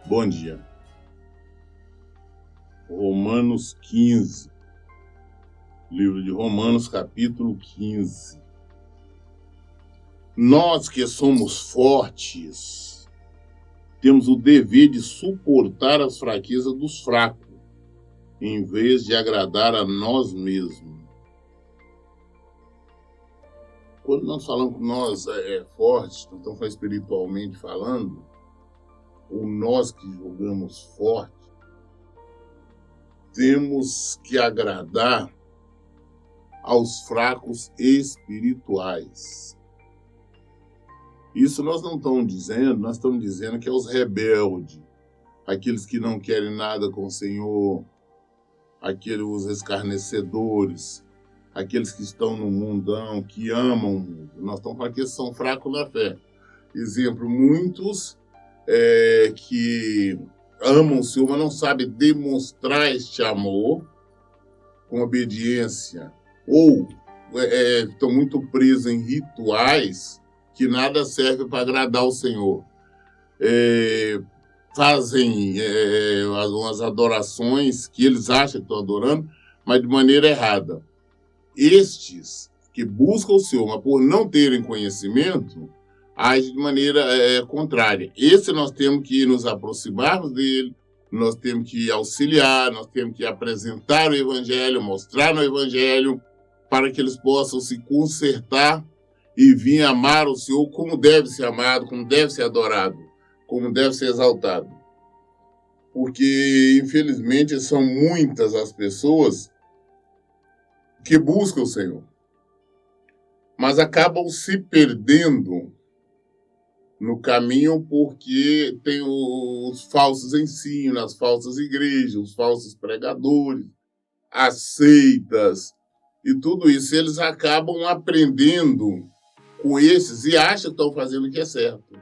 Bom dia. Romanos 15. Livro de Romanos, capítulo 15. Nós que somos fortes, temos o dever de suportar as fraquezas dos fracos, em vez de agradar a nós mesmos. Quando nós falamos que nós fortes, então foi espiritualmente falando, ou nós que julgamos forte, temos que agradar aos fracos espirituais. Isso nós não estamos dizendo, nós estamos dizendo que é os rebeldes, aqueles que não querem nada com o Senhor, os escarnecedores, aqueles que estão no mundão, que amam o mundo. Nós estamos falando que eles são fracos na fé. Exemplo, muitos que amam o Senhor, mas não sabem demonstrar este amor com obediência. Ou estão muito presos em rituais que nada serve para agradar o Senhor. Fazem umas adorações que eles acham que estão adorando, mas de maneira errada. Estes que buscam o Senhor, mas por não terem conhecimento, agem de maneira contrária. Esse nós temos que nos aproximarmos dele, nós temos que auxiliar, nós temos que apresentar o Evangelho, mostrar no Evangelho, para que eles possam se consertar e vir amar o Senhor como deve ser amado, como deve ser adorado, como deve ser exaltado. Porque, infelizmente, são muitas as pessoas que buscam o Senhor, mas acabam se perdendo no caminho porque tem os falsos ensinos, as falsas igrejas, os falsos pregadores, as seitas e tudo isso. Eles acabam aprendendo com esses e acham que estão fazendo o que é certo,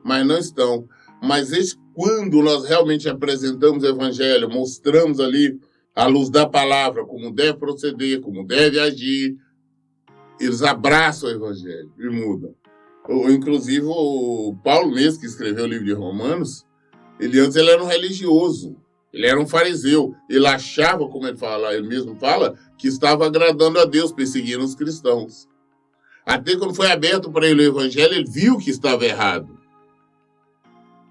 mas não estão. Mas quando nós realmente apresentamos o Evangelho, mostramos ali à luz da palavra como deve proceder, como deve agir, eles abraçam o Evangelho e mudam. Inclusive, o Paulo mesmo, que escreveu o livro de Romanos, ele era um religioso, ele era um fariseu. Ele achava, como ele mesmo fala, que estava agradando a Deus, perseguindo os cristãos. Até quando foi aberto para ele o Evangelho, ele viu que estava errado.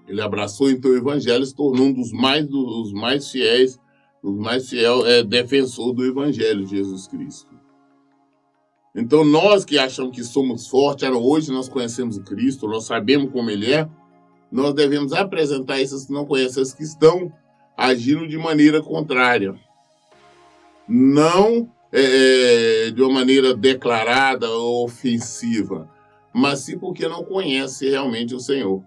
Ele abraçou então o Evangelho e se tornou um dos mais fiéis, defensor do Evangelho de Jesus Cristo. Então, nós que achamos que somos fortes, hoje nós conhecemos o Cristo, nós sabemos como Ele é, nós devemos apresentar esses que não conhecem, esses que estão agindo de maneira contrária. Não de uma maneira declarada ou ofensiva, mas sim porque não conhece realmente o Senhor.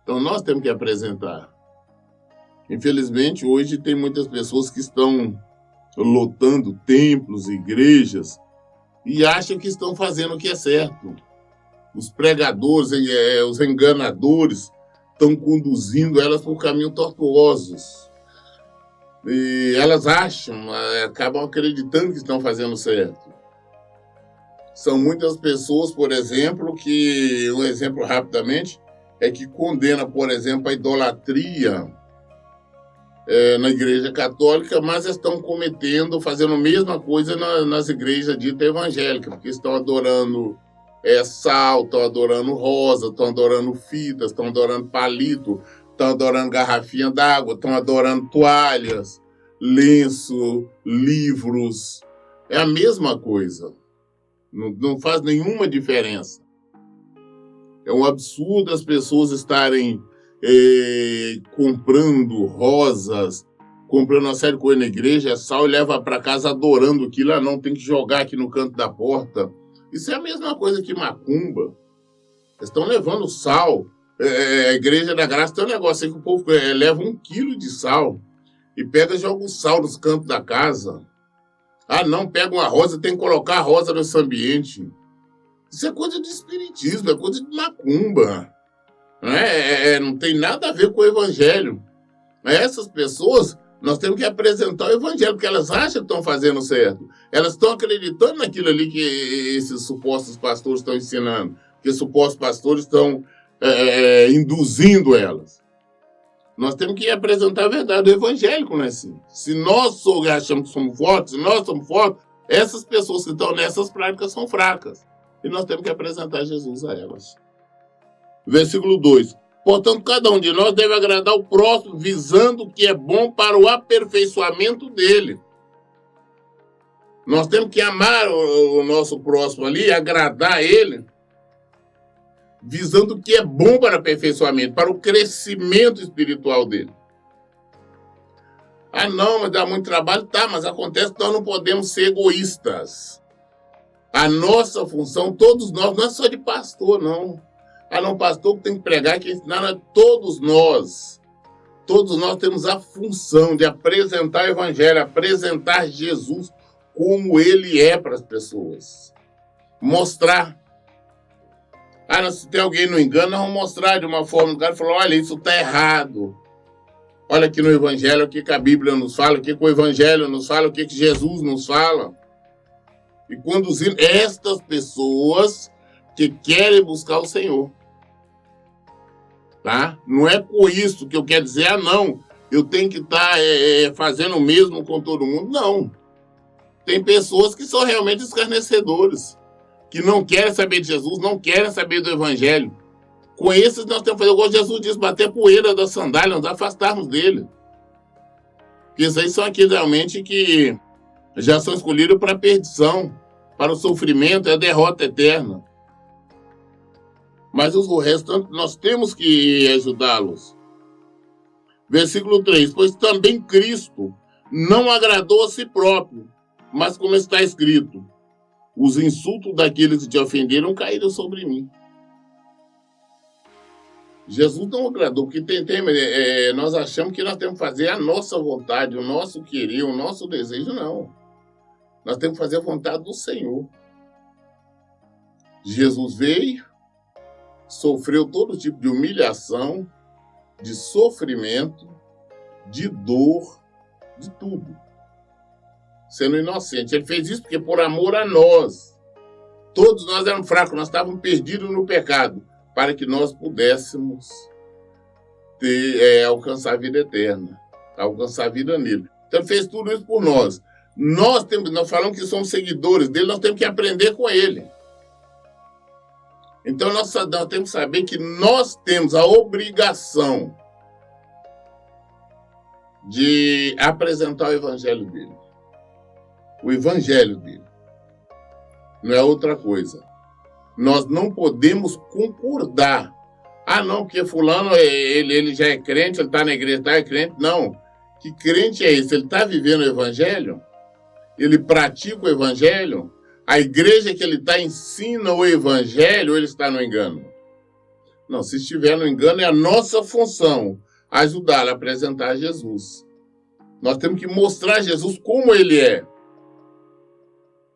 Então, nós temos que apresentar. Infelizmente, hoje tem muitas pessoas que estão lotando templos, igrejas, e acham que estão fazendo o que é certo. Os pregadores, os enganadores, estão conduzindo elas por caminhos tortuosos. E elas acabam acreditando que estão fazendo certo. São muitas pessoas, por exemplo, um exemplo rapidamente, é que condena, por exemplo, a idolatria na igreja católica, mas estão fazendo a mesma coisa nas igrejas ditas evangélicas, porque estão adorando sal, estão adorando rosa, estão adorando fitas, estão adorando palito, estão adorando garrafinha d'água, estão adorando toalhas, lenço, livros. É a mesma coisa. Não faz nenhuma diferença. É um absurdo as pessoas estarem comprando rosas, comprando uma série de coisa na igreja, sal, e leva para casa adorando aquilo. Não, tem que jogar aqui no canto da porta. Isso é a mesma coisa que macumba. Eles estão levando sal. A Igreja da Graça tem um negócio aí que o povo leva 1 quilo de sal e pega e joga o sal nos cantos da casa. Não, pega uma rosa, tem que colocar a rosa nesse ambiente. Isso é coisa de espiritismo, é coisa de macumba. Não tem nada a ver com o Evangelho. Essas pessoas, nós temos que apresentar o Evangelho, porque elas acham que estão fazendo certo. Elas estão acreditando naquilo ali que esses supostos pastores estão ensinando, que os supostos pastores estão induzindo elas. Nós temos que apresentar a verdade. O evangélico não é assim. Se nós achamos que somos fortes, se nós somos fortes, essas pessoas que estão nessas práticas são fracas. E nós temos que apresentar Jesus a elas. Versículo 2. Portanto, cada um de nós deve agradar o próximo, visando o que é bom para o aperfeiçoamento dele. Nós temos que amar o nosso próximo ali, agradar ele, visando o que é bom para o aperfeiçoamento, para o crescimento espiritual dele. Ah, não, mas dá muito trabalho. Tá, mas acontece que nós não podemos ser egoístas. A nossa função, todos nós, não é só de pastor, não. Ah, não, pastor que tem que pregar, que ensinar, é todos nós. Todos nós temos a função de apresentar o evangelho, apresentar Jesus como ele é para as pessoas. Mostrar. Ah, se tem alguém no engano, nós vamos mostrar de uma forma. O cara falou, olha, isso está errado. Olha aqui no evangelho, o que a Bíblia nos fala, o que o evangelho nos fala, o que Jesus nos fala. E conduzindo estas pessoas que querem buscar o Senhor. Tá? Não é com isso que eu quero dizer, ah, não, eu tenho que estar fazendo o mesmo com todo mundo. Não. Tem pessoas que são realmente escarnecedores, que não querem saber de Jesus, não querem saber do evangelho. Com esses nós temos que fazer, igual Jesus disse, bater poeira da sandália, nos afastarmos dele. Porque esses aí são aqueles realmente que já são escolhidos para a perdição, para o sofrimento e a derrota eterna. Mas o resto, nós temos que ajudá-los. Versículo 3. Pois também Cristo não agradou a si próprio, mas como está escrito, os insultos daqueles que te ofenderam caíram sobre mim. Jesus não agradou, porque nós achamos que nós temos que fazer a nossa vontade, o nosso querer, o nosso desejo, não. Nós temos que fazer a vontade do Senhor. Jesus veio, sofreu todo tipo de humilhação, de sofrimento, de dor, de tudo. Sendo inocente. Ele fez isso porque por amor a nós. Todos nós éramos fracos, nós estávamos perdidos no pecado, para que nós pudéssemos alcançar a vida eterna, alcançar a vida nele. Então ele fez tudo isso por nós. Nós falamos que somos seguidores dele, nós temos que aprender com ele. Então nós temos que saber que nós temos a obrigação de apresentar o evangelho dele. O evangelho dele. Não é outra coisa. Nós não podemos concordar. Ah, não, porque fulano, ele já é crente, ele está na igreja, é crente. Não. Que crente é esse? Ele está vivendo o evangelho? Ele pratica o evangelho? A igreja que ele está ensina o evangelho ou ele está no engano? Não, se estiver no engano, é a nossa função ajudá-lo a apresentar Jesus. Nós temos que mostrar Jesus como ele é.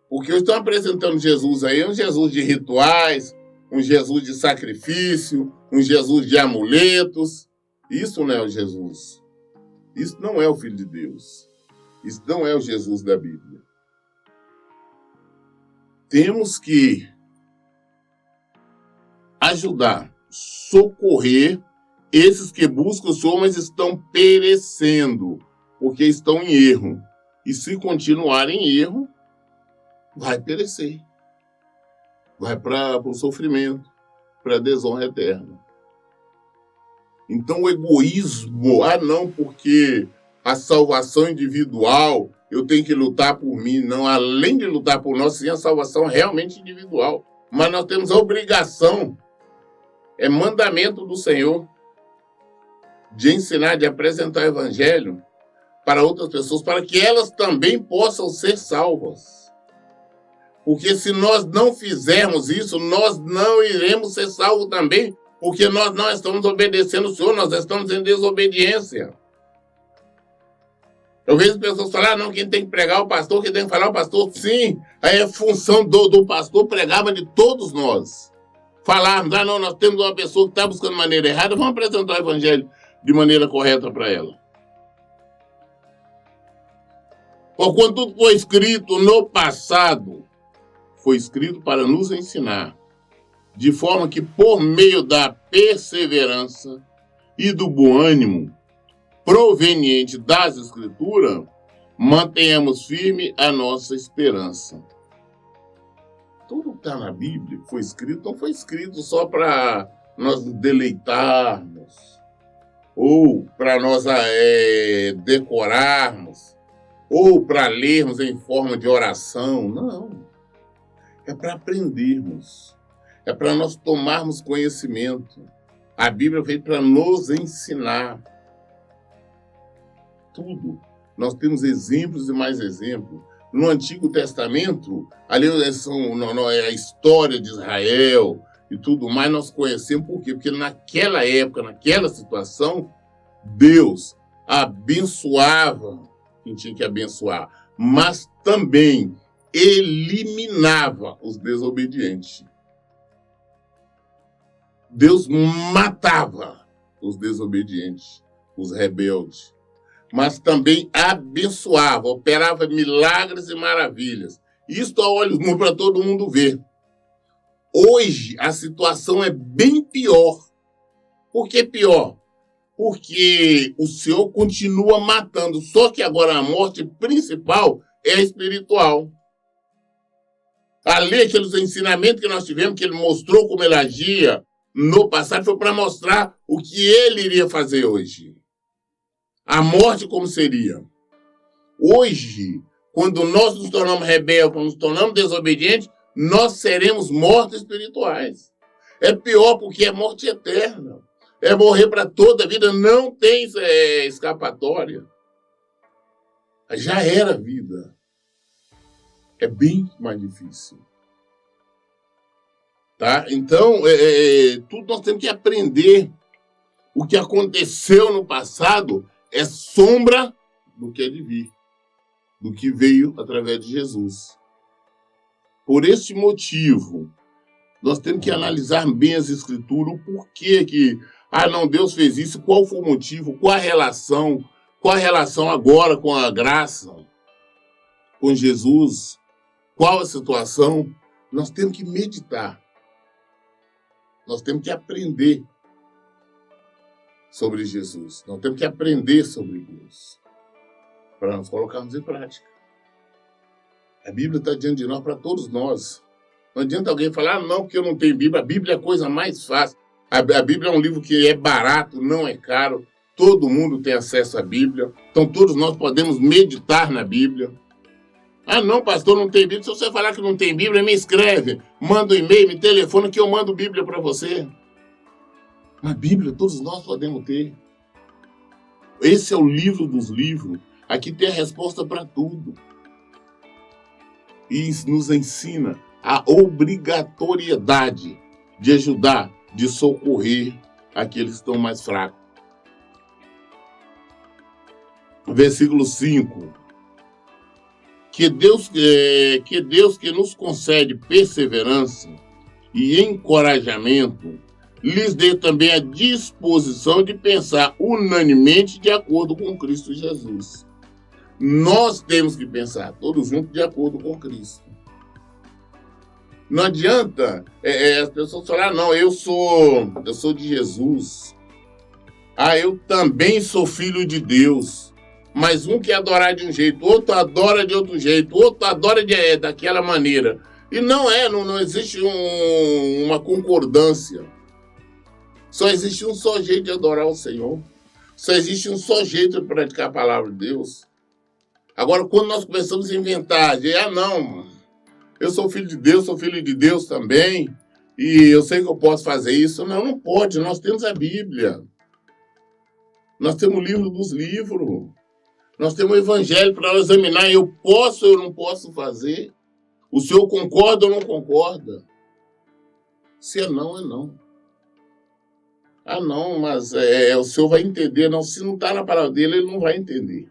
Porque eu estou apresentando Jesus aí, um Jesus de rituais, um Jesus de sacrifício, um Jesus de amuletos. Isso não é o Jesus. Isso não é o Filho de Deus. Isso não é o Jesus da Bíblia. Temos que ajudar, socorrer esses que buscam o Senhor, mas estão perecendo, porque estão em erro. E se continuarem em erro, vai perecer. Vai para o sofrimento, para a desonra eterna. Então o egoísmo, não, porque a salvação individual, eu tenho que lutar por mim. Não, além de lutar por nós, sim, a salvação é realmente individual. Mas nós temos a obrigação, é mandamento do Senhor, de ensinar, de apresentar o evangelho para outras pessoas, para que elas também possam ser salvas. Porque se nós não fizermos isso, nós não iremos ser salvos também, porque nós não estamos obedecendo o Senhor, nós estamos em desobediência. Eu vejo pessoas falar, não, quem tem que pregar é o pastor, quem tem que falar é o pastor. Sim, aí é função do pastor pregar, mas de todos nós. Falarmos, não, nós temos uma pessoa que está buscando maneira errada, vamos apresentar o evangelho de maneira correta para ela. Porquanto tudo foi escrito no passado, foi escrito para nos ensinar, de forma que por meio da perseverança e do bom ânimo, proveniente das Escrituras, mantenhamos firme a nossa esperança. Tudo que está na Bíblia, que foi escrito, não foi escrito só para nós nos deleitarmos, ou para nós decorarmos, ou para lermos em forma de oração. Não. É para aprendermos. É para nós tomarmos conhecimento. A Bíblia veio para nos ensinar. Tudo. Nós temos exemplos e mais exemplos. No Antigo Testamento, ali é a história de Israel e tudo mais, nós conhecemos por quê? Porque naquela época, naquela situação, Deus abençoava quem tinha que abençoar, mas também eliminava os desobedientes. Deus matava os desobedientes, os rebeldes, mas também abençoava, operava milagres e maravilhas. Isso a olhos nus para todo mundo ver. Hoje a situação é bem pior. Por que pior? Porque o Senhor continua matando, só que agora a morte principal é espiritual. Ali, aqueles ensinamentos que nós tivemos, que ele mostrou como ele agia no passado, foi para mostrar o que ele iria fazer hoje. A morte como seria. Hoje, quando nós nos tornamos rebeldes, quando nos tornamos desobedientes, nós seremos mortos espirituais. É pior porque é morte eterna. É morrer para toda a vida, não tem escapatória. Já era a vida. É bem mais difícil. Tá? Então, tudo nós temos que aprender. O que aconteceu no passado é sombra do que é de vir, do que veio através de Jesus. Por esse motivo, nós temos que analisar bem as Escrituras, o porquê que, não, Deus fez isso, qual foi o motivo, qual a relação agora com a graça, com Jesus, qual a situação. Nós temos que meditar. Nós temos que aprender sobre Jesus. Nós temos que aprender sobre Deus para nós colocarmos em prática. A Bíblia está diante de nós para todos nós. Não adianta alguém falar, não, porque eu não tenho Bíblia. A Bíblia é a coisa mais fácil. A Bíblia é um livro que é barato, não é caro. Todo mundo tem acesso à Bíblia. Então todos nós podemos meditar na Bíblia. Não, pastor, não tem Bíblia. Se você falar que não tem Bíblia, me escreve. Manda um e-mail, me telefona que eu mando Bíblia para você. A Bíblia todos nós podemos ter. Esse é o livro dos livros. Aqui tem a resposta para tudo. E nos ensina a obrigatoriedade de ajudar, de socorrer aqueles que estão mais fracos. Versículo 5. Que Deus que nos concede perseverança e encorajamento, lhes dê também a disposição de pensar unanimemente de acordo com Cristo Jesus. Nós temos que pensar todos juntos de acordo com Cristo. Não adianta as pessoas falarem, não, eu sou de Jesus. Eu também sou filho de Deus. Mas um quer adorar de um jeito, outro adora de outro jeito, outro adora daquela maneira. E não existe uma concordância. Só existe um só jeito de adorar o Senhor. Só existe um só jeito de praticar a palavra de Deus. Agora, quando nós começamos a inventar, não, eu sou filho de Deus também, e eu sei que eu posso fazer isso. Não pode, nós temos a Bíblia. Nós temos o livro dos livros. Nós temos o Evangelho para nós examinar. Eu posso ou eu não posso fazer? O Senhor concorda ou não concorda? Se é não, é não. Não, mas o Senhor vai entender. Não, se não está na palavra dele, ele não vai entender.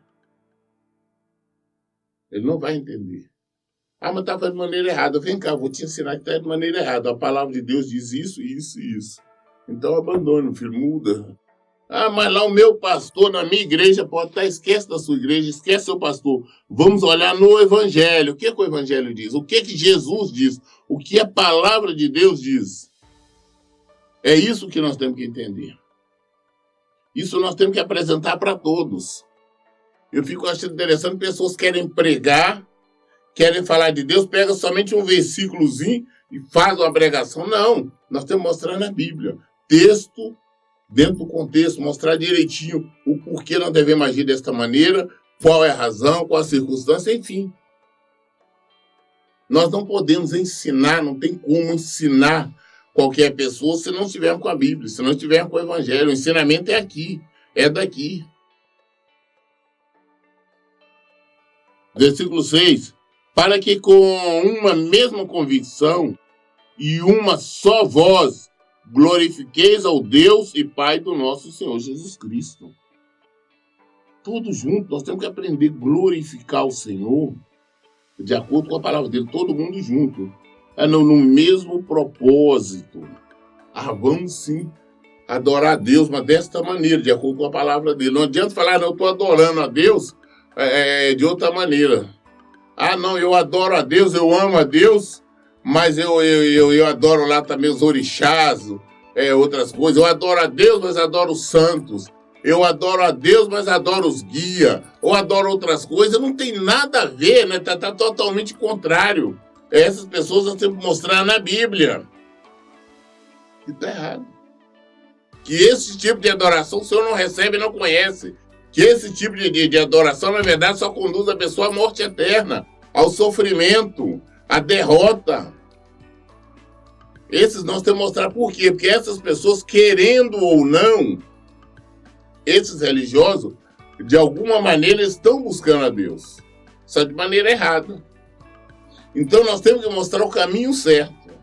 Ele não vai entender. Mas está fazendo de maneira errada. Vem cá, vou te ensinar que está de maneira errada. A palavra de Deus diz isso, isso e isso. Então abandone, filho, muda. Mas lá o meu pastor na minha igreja pode estar, esquece da sua igreja, esquece seu pastor. Vamos olhar no Evangelho. O que o Evangelho diz? O que Jesus diz? O que a palavra de Deus diz? É isso que nós temos que entender. Isso nós temos que apresentar para todos. Eu fico achando interessante, pessoas querem pregar, querem falar de Deus, pega somente um versículozinho e faz uma pregação. Não, nós temos que mostrar na Bíblia. Texto, dentro do contexto, mostrar direitinho o porquê nós devemos agir desta maneira, qual é a razão, qual a circunstância, enfim. Nós não podemos ensinar, não tem como ensinar qualquer pessoa se não estivermos com a Bíblia, se não estivermos com o Evangelho. O ensinamento é aqui, é daqui. Versículo 6. Para que com uma mesma convicção e uma só voz glorifiqueis ao Deus e Pai do nosso Senhor Jesus Cristo. Todos juntos, nós temos que aprender a glorificar o Senhor de acordo com a palavra dele, todo mundo junto. No mesmo propósito. Vamos sim adorar a Deus, mas desta maneira, de acordo com a palavra dele. Não adianta falar, não, eu estou adorando a Deus de outra maneira. Não, eu adoro a Deus, eu amo a Deus, mas eu adoro lá também os orixás, outras coisas. Eu adoro a Deus, mas adoro os santos. Eu adoro a Deus, mas adoro os guias. Ou adoro outras coisas. Não tem nada a ver, né? Tá totalmente contrário. Essas pessoas nós temos que mostrar na Bíblia. Que está errado. Que esse tipo de adoração o Senhor não recebe e não conhece. Que esse tipo de adoração, na verdade, só conduz a pessoa à morte eterna, ao sofrimento, à derrota. Esses nós temos que mostrar por quê. Porque essas pessoas, querendo ou não, esses religiosos, de alguma maneira, estão buscando a Deus. Só de maneira errada. Então, nós temos que mostrar o caminho certo.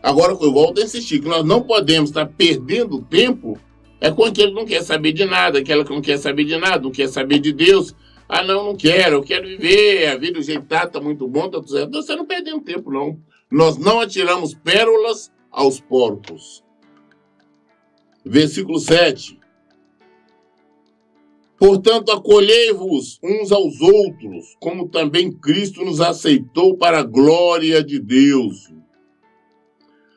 Agora, eu volto a insistir, que nós não podemos estar perdendo tempo com aquele que não quer saber de nada, aquela que não quer saber de nada, não quer saber de Deus. Não quero, eu quero viver, a vida do jeito tá muito bom, tá tudo certo. Você não perdendo tempo, não. Nós não atiramos pérolas aos porcos. Versículo 7. Portanto, acolhei-vos uns aos outros, como também Cristo nos aceitou para a glória de Deus.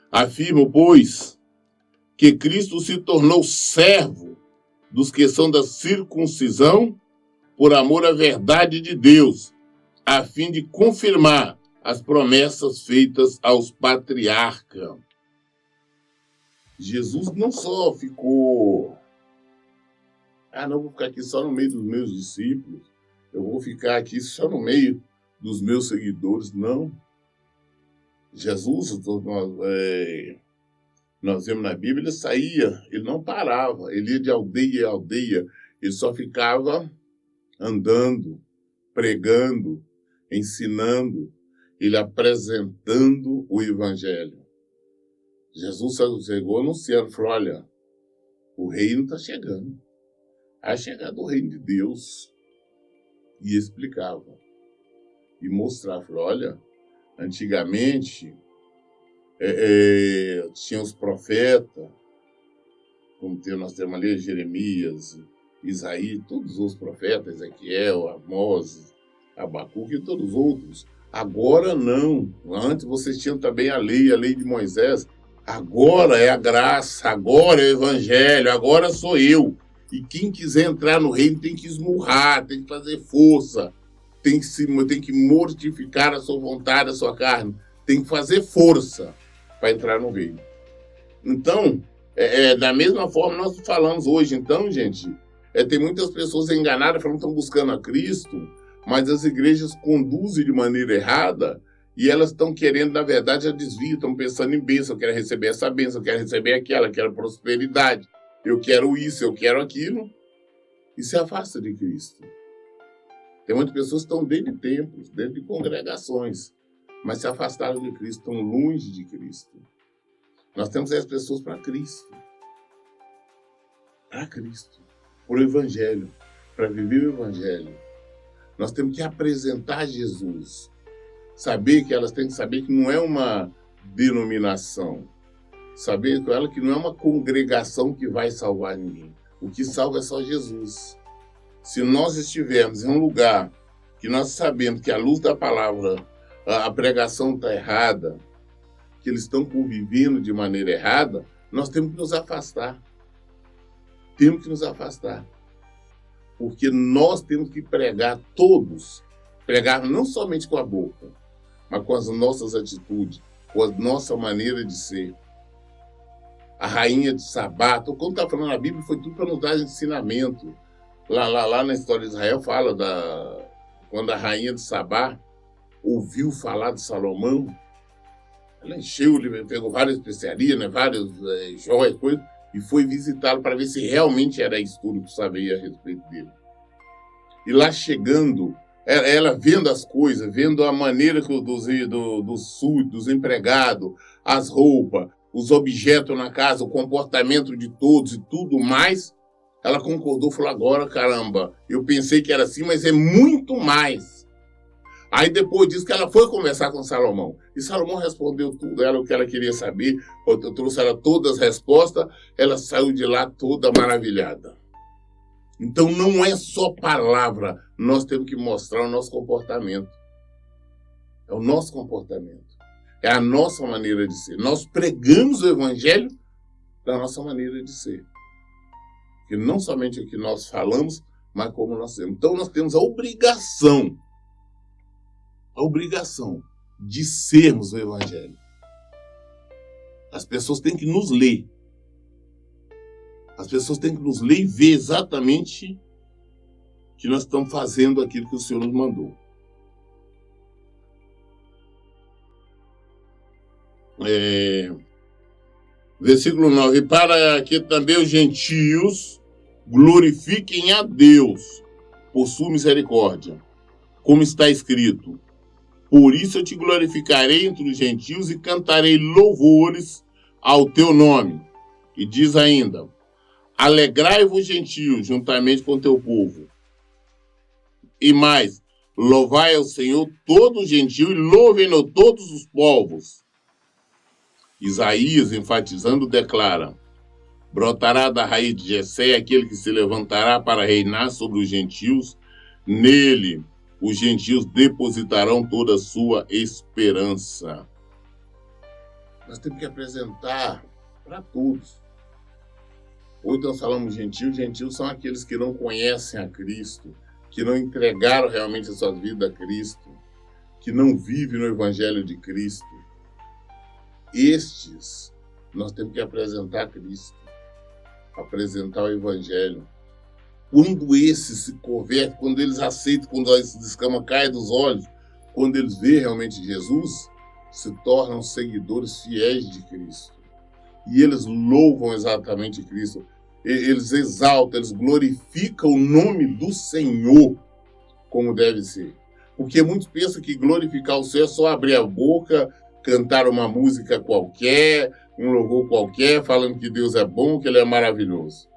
Afirmo, pois, que Cristo se tornou servo dos que são da circuncisão por amor à verdade de Deus, a fim de confirmar as promessas feitas aos patriarcas. Jesus não só ficou... não vou ficar aqui só no meio dos meus discípulos, eu vou ficar aqui só no meio dos meus seguidores. Não. Jesus, nós vemos na Bíblia, ele saía, ele não parava, ele ia de aldeia em aldeia, ele só ficava andando, pregando, ensinando, ele apresentando o Evangelho. Jesus chegou anunciando, falou, olha, o reino está chegando. A chegada do reino de Deus. E explicava. E mostrava. Falou, olha, antigamente tinha os profetas, como nós temos ali Jeremias, Isaías, todos os profetas, Ezequiel, Amós, Abacuque e todos os outros. Agora não. Antes vocês tinham também a lei de Moisés. Agora é a graça, agora é o Evangelho, agora sou eu. E quem quiser entrar no reino tem que esmurrar, tem que fazer força, tem que mortificar a sua vontade, a sua carne, tem que fazer força para entrar no reino. Então, da mesma forma nós falamos hoje. Então, gente, tem muitas pessoas enganadas falando que estão buscando a Cristo, mas as igrejas conduzem de maneira errada e elas estão querendo, na verdade, já desviam, estão pensando em bênção, eu quero receber essa bênção, eu quero receber aquela, eu quero prosperidade. Eu quero isso, eu quero aquilo, e se afasta de Cristo. Tem muitas pessoas que estão dentro de templos, dentro de congregações, mas se afastaram de Cristo, estão longe de Cristo. Nós temos as pessoas para Cristo. Para Cristo. Para o Evangelho. Para viver o Evangelho. Nós temos que apresentar Jesus. Elas têm que saber que não é uma denominação. Saber com ela que não é uma congregação que vai salvar ninguém. O que salva é só Jesus. Se nós estivermos em um lugar que nós sabemos que a luz da palavra, a pregação está errada, que eles estão convivendo de maneira errada, nós temos que nos afastar. temos que nos afastar. Porque nós temos que pregar todos, pregar não somente com a boca, mas com as nossas atitudes, com a nossa maneira de ser. A rainha de Sabá, quando está falando na Bíblia, foi tudo para nos dar ensinamento. Lá na história de Israel fala quando a rainha de Sabá ouviu falar de Salomão, ela encheu, pegou várias especiarias, né, várias joias, coisas, e foi visitá-lo para ver se realmente era isso tudo que sabia a respeito dele. E lá chegando, ela vendo as coisas, vendo a maneira dos súditos, dos empregados, as roupas, os objetos na casa, o comportamento de todos e tudo mais, ela concordou, falou, agora, caramba, eu pensei que era assim, mas é muito mais. Aí depois disso que ela foi conversar com Salomão. E Salomão respondeu tudo, ela o que ela queria saber, eu trouxe ela todas as respostas, ela saiu de lá toda maravilhada. Então não é só palavra, nós temos que mostrar o nosso comportamento. É o nosso comportamento. É a nossa maneira de ser. Nós pregamos o evangelho da nossa maneira de ser. Que não somente o que nós falamos, mas como nós temos. Então nós temos a obrigação de sermos o evangelho. As pessoas têm que nos ler. As pessoas têm que nos ler e ver exatamente que nós estamos fazendo aquilo que o Senhor nos mandou. Versículo 9. Para que também os gentios glorifiquem a Deus por sua misericórdia, como está escrito. Por isso eu te glorificarei entre os gentios e cantarei louvores ao teu nome. E diz ainda, alegrai-vos, gentios, juntamente com teu povo. E mais, louvai ao Senhor todo gentil e louvem-no todos os povos. Isaías, enfatizando, declara, brotará da raiz de Jessé aquele que se levantará para reinar sobre os gentios. Nele, os gentios depositarão toda a sua esperança. Nós temos que apresentar para todos. Hoje nós falamos gentios. Gentios são aqueles que não conhecem a Cristo, que não entregaram realmente a sua vida a Cristo, que não vivem no Evangelho de Cristo. Estes, nós temos que apresentar a Cristo, apresentar o Evangelho. Quando esses se convertem, quando eles aceitam, quando as escamas caem dos olhos, quando eles veem realmente Jesus, se tornam seguidores fiéis de Cristo. E eles louvam exatamente Cristo. Eles exaltam, eles glorificam o nome do Senhor, como deve ser. Porque muitos pensam que glorificar o Senhor é só abrir a boca, cantar uma música qualquer, um louvor qualquer, falando que Deus é bom, que Ele é maravilhoso.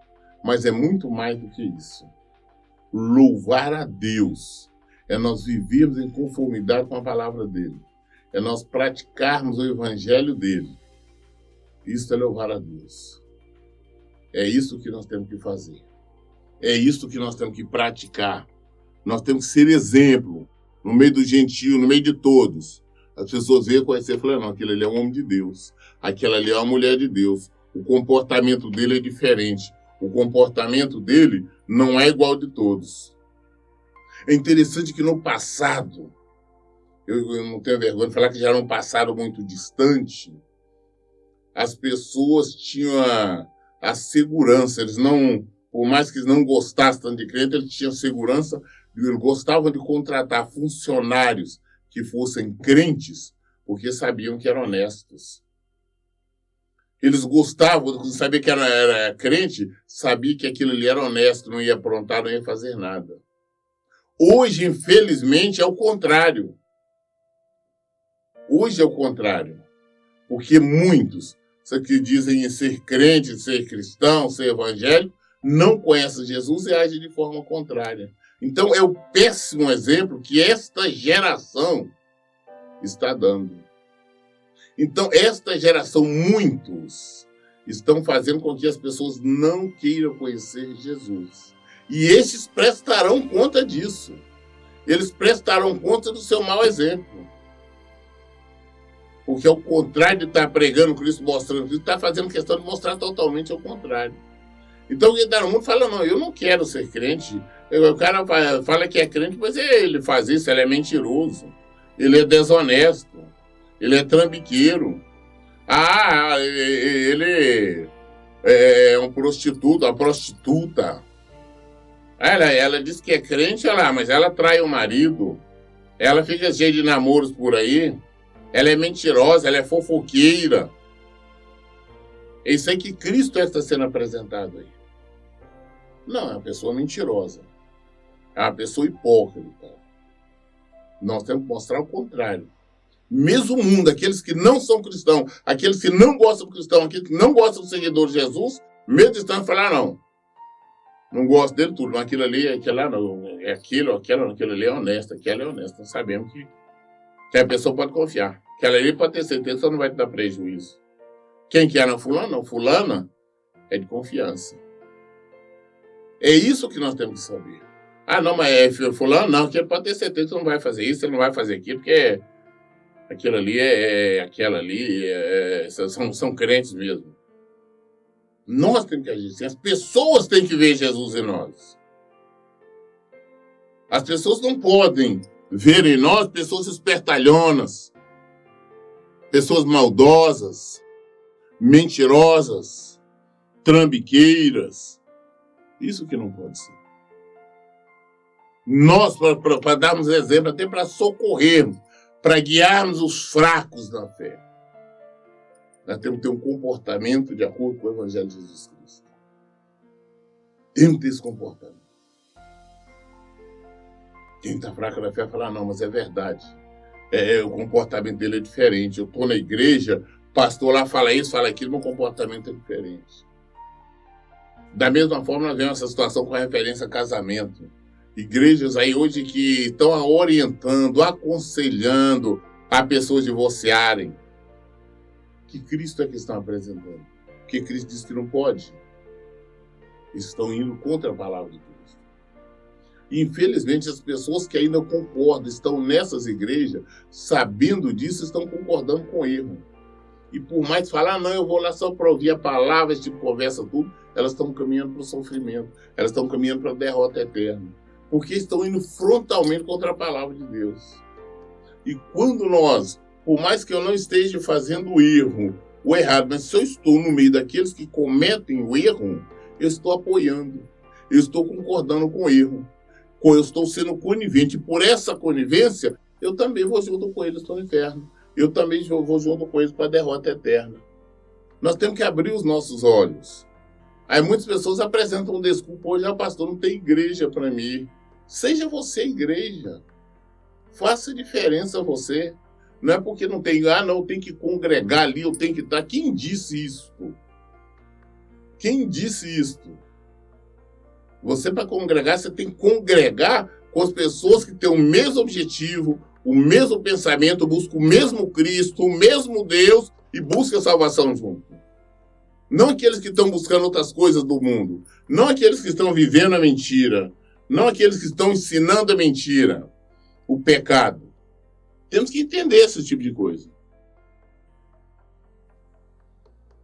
Mas é muito mais do que isso. Louvar a Deus é nós vivermos em conformidade com a palavra dEle. É nós praticarmos o evangelho dEle. Isso é louvar a Deus. É isso que nós temos que fazer. É isso que nós temos que praticar. Nós temos que ser exemplo no meio do gentio, no meio de todos. As pessoas veem, conhecer e falam, não, aquele ali é um homem de Deus. Aquela ali é uma mulher de Deus. O comportamento dele é diferente. O comportamento dele não é igual de todos. É interessante que no passado, eu não tenho vergonha de falar que já era um passado muito distante, as pessoas tinham a segurança, eles não, por mais que eles não gostassem tanto de crente, eles tinham segurança, eles gostavam de contratar funcionários que fossem crentes, porque sabiam que eram honestos. Eles gostavam, sabia que era crente, sabia que aquilo ali era honesto, não ia aprontar, não ia fazer nada. Hoje, infelizmente, é o contrário. Hoje é o contrário. Porque muitos que dizem ser crente, ser cristão, ser evangélico, não conhecem Jesus e agem de forma contrária. Então, é o péssimo exemplo que esta geração está dando. Então, esta geração, muitos estão fazendo com que as pessoas não queiram conhecer Jesus. E estes prestarão conta disso. Eles prestarão conta do seu mau exemplo. Porque ao contrário de estar pregando Cristo, mostrando Cristo, está fazendo questão de mostrar totalmente ao contrário. Então, quem está no mundo fala, não, eu não quero ser crente. O cara fala que é crente, mas ele faz isso, ele é mentiroso, ele é desonesto, ele é trambiqueiro. Ele é um prostituto, uma prostituta. Ela diz que é crente, mas ela trai o marido. Ela fica cheia de namoros por aí. Ela é mentirosa, ela é fofoqueira. É isso aí que Cristo está sendo apresentado aí. Não, é uma pessoa mentirosa. É uma pessoa hipócrita. Nós temos que mostrar o contrário. Mesmo o mundo, aqueles que não são cristãos, aqueles que não gostam do cristão, aqueles que não gostam do seguidor de Jesus, mesmo estão falar, não gosto dele tudo, mas aquilo ali, aquilo lá, não, é aquilo ali é honesto, aquilo é honesto. Nós sabemos que a pessoa pode confiar. Aquela ali pode ter certeza que só não vai te dar prejuízo. Quem que era fulano? Não, fulana é de confiança. É isso que nós temos que saber. Não, mas é fulano? Não, que ele pode ter certeza que não vai fazer isso, ele não vai fazer aquilo, porque aquilo ali são crentes mesmo. Nós temos que agir assim. As pessoas têm que ver Jesus em nós. As pessoas não podem ver em nós pessoas espertalhonas, pessoas maldosas, mentirosas, trambiqueiras. Isso que não pode ser. Nós, para darmos exemplo, até para socorrermos, para guiarmos os fracos na fé, nós temos que ter um comportamento de acordo com o Evangelho de Jesus Cristo. Temos que ter esse comportamento. Quem está fraco na fé fala, não, mas é verdade. O comportamento dele é diferente. Eu estou na igreja, o pastor lá fala isso, fala aquilo, meu comportamento é diferente. Da mesma forma, nós vemos essa situação com referência a casamento. Igrejas aí hoje que estão orientando, aconselhando a pessoas divorciarem. Que Cristo é que estão apresentando? Porque Cristo disse que não pode. Eles estão indo contra a palavra de Cristo. E, infelizmente, as pessoas que ainda concordam, estão nessas igrejas, sabendo disso, estão concordando com o erro. E por mais falar, não, eu vou lá só para ouvir a palavra, esse tipo de conversa, tudo, elas estão caminhando para o sofrimento. Elas estão caminhando para a derrota eterna. Porque estão indo frontalmente contra a palavra de Deus. E quando nós, por mais que eu não esteja fazendo o errado, mas se eu estou no meio daqueles que cometem o erro, eu estou apoiando, eu estou concordando com o erro, eu estou sendo conivente. E por essa conivência, eu também vou junto com eles para o inferno. Eu também vou junto com eles para a derrota eterna. Nós temos que abrir os nossos olhos. Aí muitas pessoas apresentam desculpa, hoje, pastor, não tem igreja para mim. Seja você igreja. Faça diferença você. Não é porque não tem, tem que congregar ali, eu tenho que estar. Quem disse isso? Quem disse isto? Você, para congregar, você tem que congregar com as pessoas que têm o mesmo objetivo, o mesmo pensamento, buscam o mesmo Cristo, o mesmo Deus e buscam a salvação junto. Não aqueles que estão buscando outras coisas do mundo. Não aqueles que estão vivendo a mentira. Não aqueles que estão ensinando a mentira, o pecado. Temos que entender esse tipo de coisa.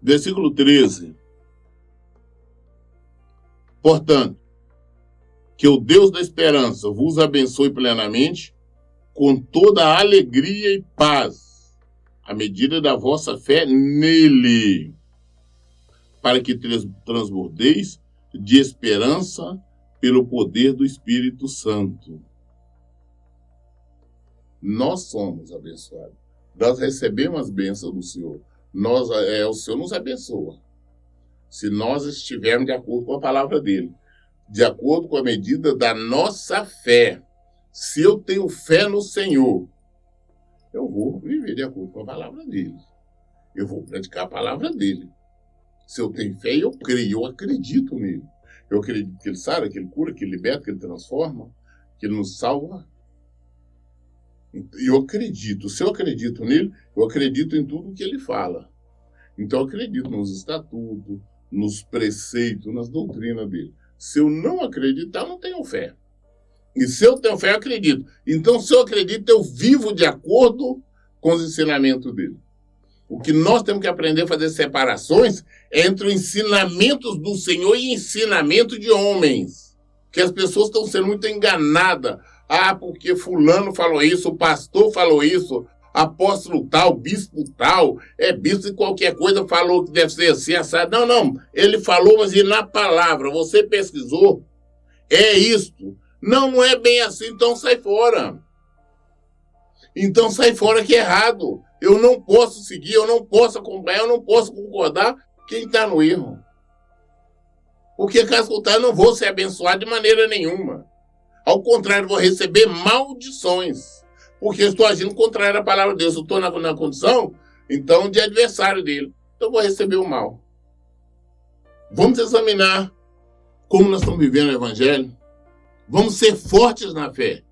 Versículo 13. Portanto, que o Deus da esperança vos abençoe plenamente, com toda a alegria e paz, à medida da vossa fé nele, para que transbordeis de esperança pelo poder do Espírito Santo. Nós somos abençoados. Nós recebemos as bênçãos do Senhor. O Senhor nos abençoa. Se nós estivermos de acordo com a palavra dele, de acordo com a medida da nossa fé. Se eu tenho fé no Senhor, eu vou viver de acordo com a palavra dele. Eu vou praticar a palavra dele. Se eu tenho fé, eu creio, eu acredito nele. Eu acredito que ele sara, que ele cura, que ele liberta, que ele transforma, que ele nos salva. Eu acredito. Se eu acredito nele, eu acredito em tudo que ele fala. Então eu acredito nos estatutos, nos preceitos, nas doutrinas dele. Se eu não acreditar, eu não tenho fé. E se eu tenho fé, eu acredito. Então, se eu acredito, eu vivo de acordo com os ensinamentos dele. O que nós temos que aprender a fazer separações é entre os ensinamentos do Senhor e ensinamento de homens. Que as pessoas estão sendo muito enganadas. Ah, porque fulano falou isso, o pastor falou isso, apóstolo tal, bispo tal, bispo de qualquer coisa falou que deve ser assim, assado. Não, não, ele falou, mas e na palavra, você pesquisou, é isto. Não, não é bem assim, então sai fora. Então sai fora que é errado. Eu não posso seguir, eu não posso acompanhar, eu não posso concordar quem está no erro. Porque caso contrário, eu não vou ser abençoado de maneira nenhuma. Ao contrário, vou receber maldições. Porque eu estou agindo contrário à palavra de Deus. Eu estou na condição, então, de adversário dele. Então, eu vou receber o mal. Vamos examinar como nós estamos vivendo o Evangelho. Vamos ser fortes na fé.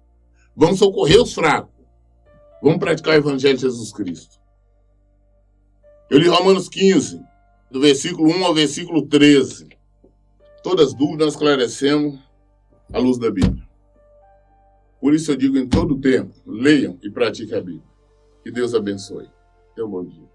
Vamos socorrer os fracos. Vamos praticar o Evangelho de Jesus Cristo. Eu li Romanos 15, do versículo 1 ao versículo 13. Todas as dúvidas nós esclarecemos à luz da Bíblia. Por isso eu digo em todo tempo, leiam e pratiquem a Bíblia. Que Deus abençoe. Tenham um bom dia.